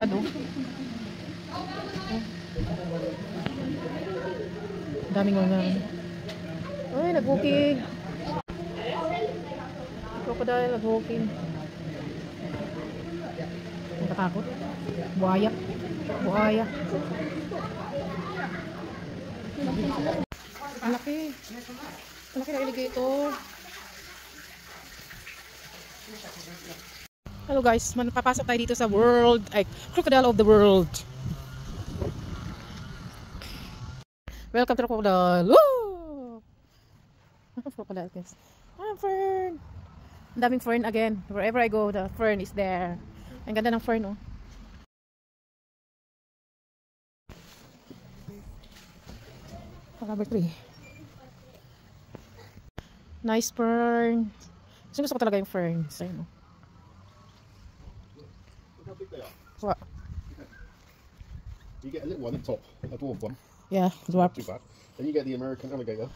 Ano? Daming mga ay, nag-walking. Crocodile nag-walking. Nakatakot. Buhaya. Buhaya. Ang laki. Ang laki na alligator. Hello guys, papasok tayo dito sa world, ay, crocodile of the world. Welcome to crocodile. Woo! Crocodile guys. Ah, fern. Ang daming fern again. Wherever I go, the fern is there. Ang ganda ng fern, oh. Number 3. Nice fern. Gusto ko talaga yung fern. Ayun, oh. How big they are? What? You get a little one at the top, a dwarf one. Yeah, dwarf. Not too bad. Then you get the American alligator,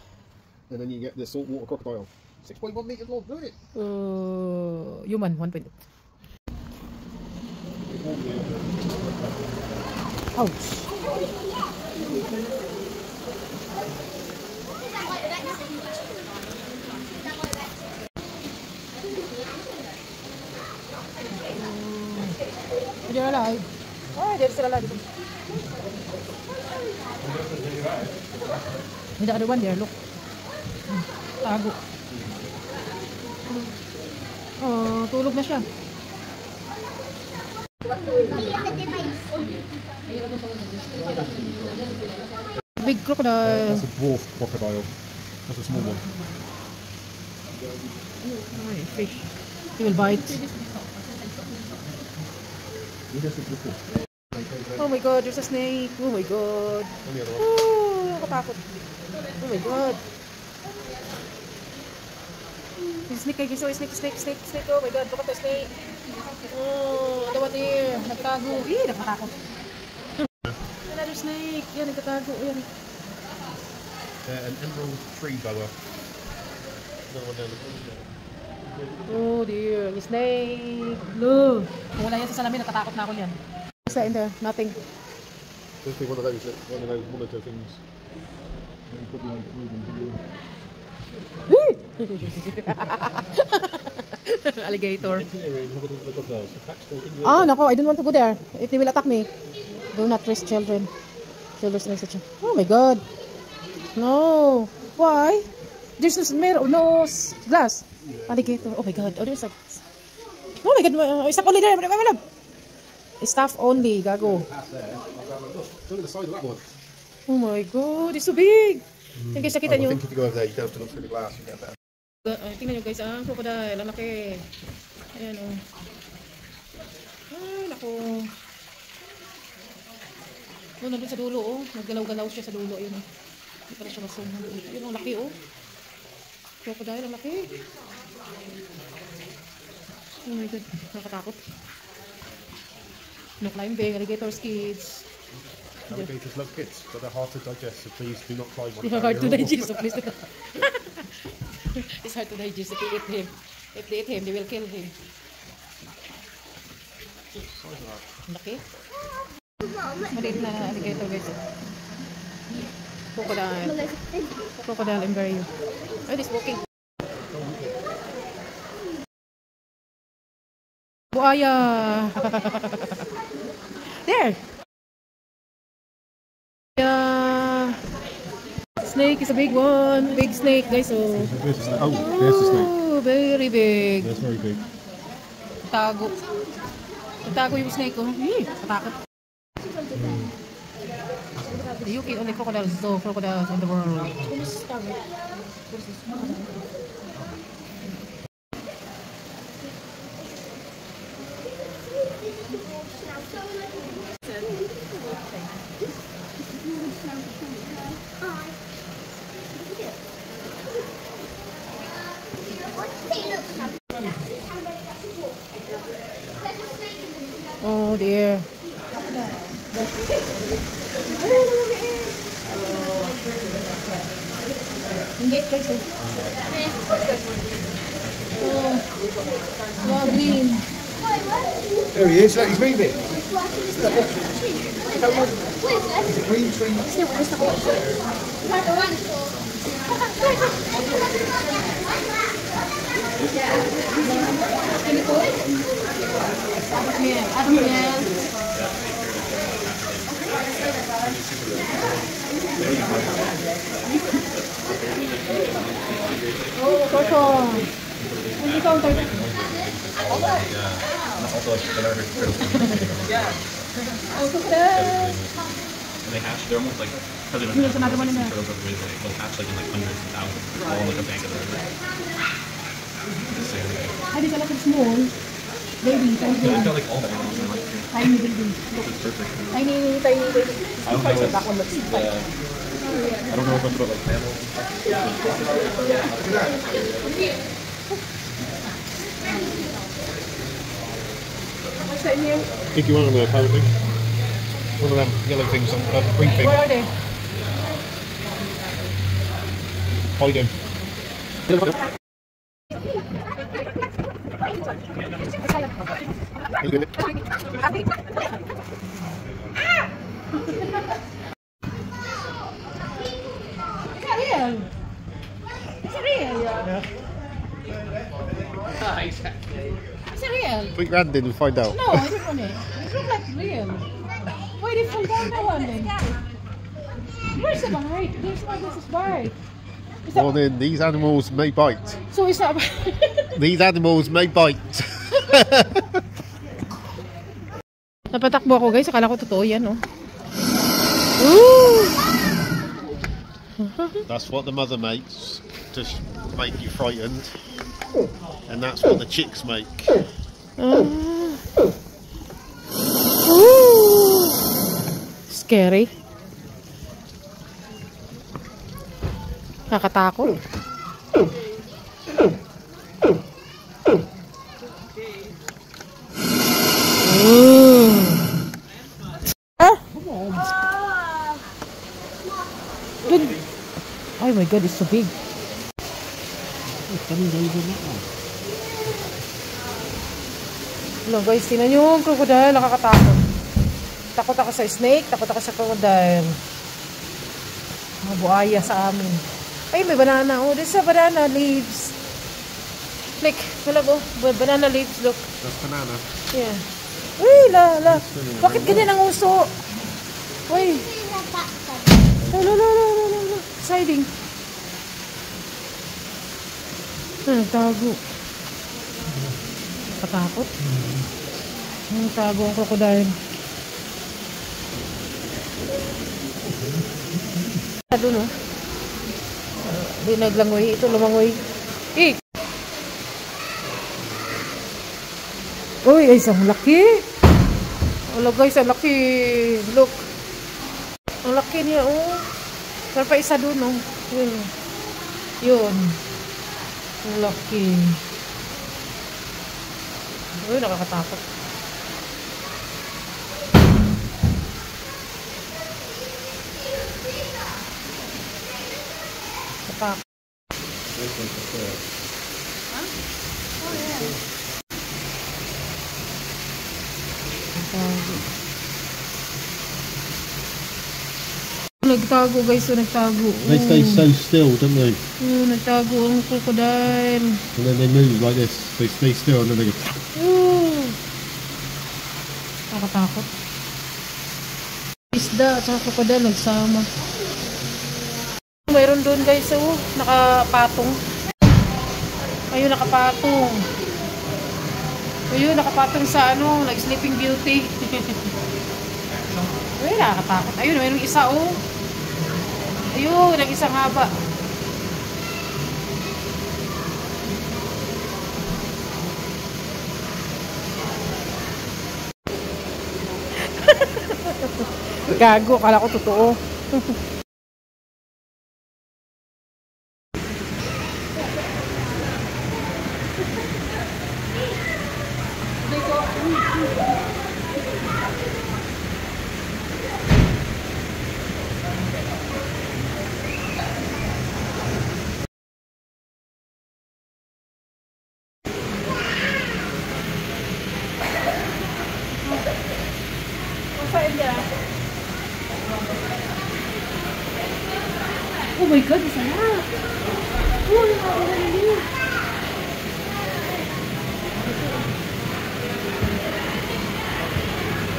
and then you get the saltwater crocodile. 6.1 meters long, look at it. Human, 1.2. Ouch. They're alive. Oh, they're still alive. The other one there, look. Tago. Oh, tulog na siya. Big crocodile. That's a dwarf crocodile. That's a small one. Ay, fish. He will bite. Oh my god, there's a snake. Oh my god. Oh, nakatakot. Oh my god. There's a snake guys. Oh, snake. Oh my god, look at the snake. Oh, the one there. Nagtago. Nakatakot. Another snake. Yan, nagtatago. Yan. An emerald tree boa. Oh dear, snake. No. Kung wala yan sa salamin, natatakot na ako yan. What's that in there? Nothing. Just be one of those monitor things. Alligator. Ah, nako, I don't want to go there. If they will attack me, do not risk children. Children's such a... Oh my god. No. Why? There's no glass. Alligator. Oh my god. Oh, there's like... Oh my god. Stop only there. Staff only. Gago. Look at the size of that one. Oh my god. It's so big. Guys, nakita nyo. I think if you go over there, you don't have to look through the glass. You get better. Tingnan nyo guys. Crocodile. Ang laki. Ayan o. Ay, naku. Oh, nandun sa dulo oh. Naggalaw-galaw siya sa dulo. Yun oh. Hindi pala siya masunan. Yun ang laki oh. Crocodile, ang laki. Oh my god, nakatakot. No climbing, alligators kids. Alligators love kids, but they're hard to digest, so please do not climb one. They're hard to digest, so please do not. It's hard to digest if they eat him. If they eat him, they will kill him. Ang laki. Maliit na alligator guys. Crocodile. Crocodile embryo. Oh, this walking. Buaya. There. Snake is a big one. Big snake guys. Oh, There's the snake. Oh, very big. That's very big. Tago. Tago yung snake oh. Katakot. The UK only crocodiles, so crocodiles in the world. Oh dear. Engage guys. Oh, wow, green. There he is. Look, he's moving. Is it green tree? Oh, turtle. Hindi ka ang turtle. Oh, turtle. They hatch, they're almost like, because they're Here's another one in there. turtles are really big, they'll hatch like in like hundreds and thousands, all in like a bank of the river. I think I like it small. Baby, tiny I baby. feel like all the animals are like, Tiny baby. it's perfect. Tiny baby. I don't know if that one looks I don't know if it's about like mammals and stuff. What's that in here? I think you want them there, apparently. One of them yellow things, green thing. Where are they? Hide him. Is that real? Is it real? Yeah. Is it real? Put your hand in and find out. No, I don't want it. It looks like real. Why did it fall down that one then? Where's the bite? There's this bite. Is that Well then, these animals may bite. so it's not These animals may bite. Napatakbo ako guys, akala ko totoo yan, oh. Ooh! That's what the mother makes to make you frightened, and that's what the chicks make. Ooh! Scary. Nakakatakot. Ah! Good. Oh my god, it's so big. Hello guys, tingnan nyo yung crocodile, nakakatakot. Takot ako sa snake, takot ako sa crocodile. Mga buhaya sa amin. Ay, may banana. Oh, this is a banana leaves. Like, malago. Banana leaves, look. That's banana. Yeah. Uy, la. Bakit ganyan ang uso? Uy. La. Siding. Nagtago. Katakot. Nagtago ang crocodile. Doon, oh. Di naglangoy. Ito lumangoy. Ik! Uy, ay, isang laki. Wala guys, ang laki. Look. Ang laki niya, oh. Pero pa isa doon, oh. Yun. Ang laki. Uy, nakakatakot. Katakot. Nagtago guys, so nagtago. They stay so still, don't they? Nagtago ang crocodile. And then they move like this. They stay still and then they go. Nakatakot. Isda at saka crocodile nagsama. Mayroon doon guys, oh, nakapatong. Ayun, nakapatong. Ayun, nakapatong sa ano, like Sleeping Beauty. Ayun, nakakatakot. Ayun, mayroong isa, oh. Ayun, ang isang haba. Gago, kala ko totoo. my God, masarap. Oh, nakakalalim.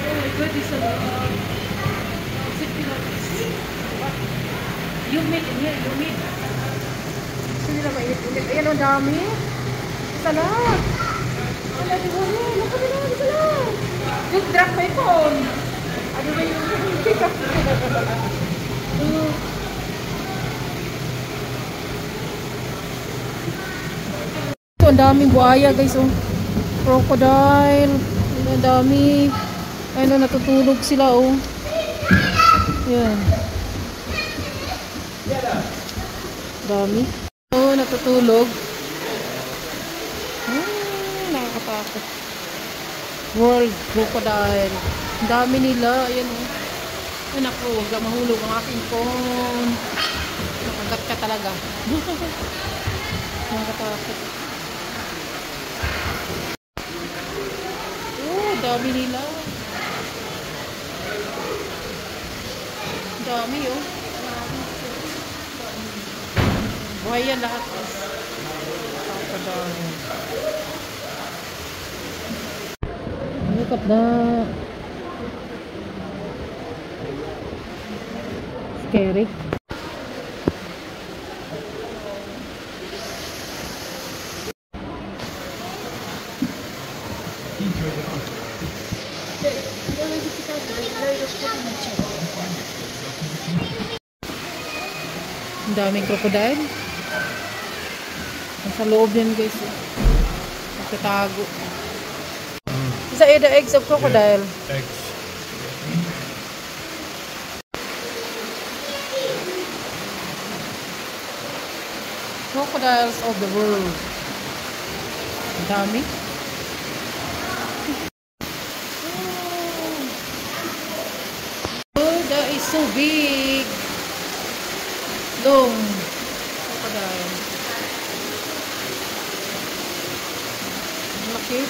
Oh my God, masarap. Yung meat, yung meat. Gusto nila mainit-init. Ayan, ang dami. Masarap. Wala, di ba? Masarap. Yung drop my phone. Ano ba yung pick up? Ito, ang daming buhaya guys, oh. Crocodile. Ang dami. Ayun, natutulog sila, oh. Yan. Dami. Oh, natutulog. Nakakatakot. World crocodile. Ang dami nila. Ayan, oh. Ay, naku, huwag ka mahulog ang aking phone. Nakagat ka talaga. Nakakatakot. Oh, dami nila. Dami, oh. Buhay yan lahat. Look at that. Scary. Ang daming crocodile. Nasa loob yan guys. Nagtatago. These are the eggs of crocodile. Eggs. Crocodiles of the world. Ang dami. Oh, that is so big. Long crocodile. Laki.